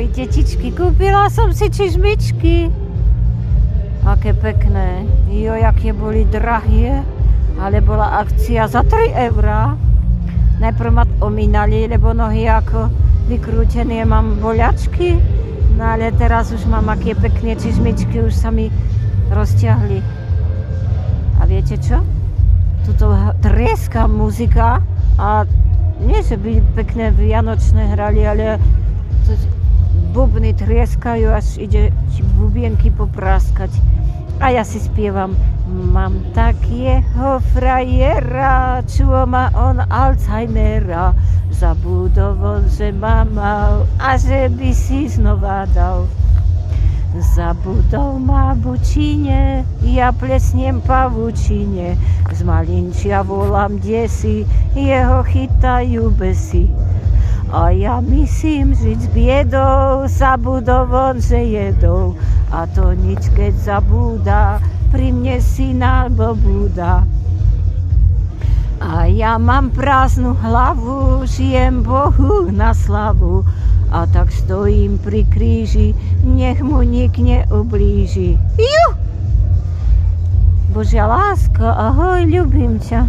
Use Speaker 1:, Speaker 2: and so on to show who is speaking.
Speaker 1: Ahoj, detičky, kúpila som si čižmičky. Aké pekné. Jo, aké boli drahé, ale bola akcia za 3 eurá. Najprv ma omínali, lebo nohy ako vykrútené, mám boľačky. No ale teraz už mám aké pekné čižmičky, už sa mi rozťahli. A viete čo? Tuto trieska muzika a nie, že by pekné vianočné hrali, ale bubny trieskajú, až ide bubienky popraskať. A ja si spievam: mám takého frajera, čo má on Alzheimera, zabudol, že ma mal a že by si znova dal. Zabudol ma bučine, ja plesnem pavučine, z malinčia volám desi, jeho chytajú besy. A ja myslím žiť s biedou, zabudol on, že jedol, a to nič keď zabúda, pri mne syna bobúda. A ja mám prázdnu hlavu, žijem Bohu na slavu, a tak stojím pri kríži, nech mu nik neublíži. Juh! Božia láska, ahoj, ľubím ťa.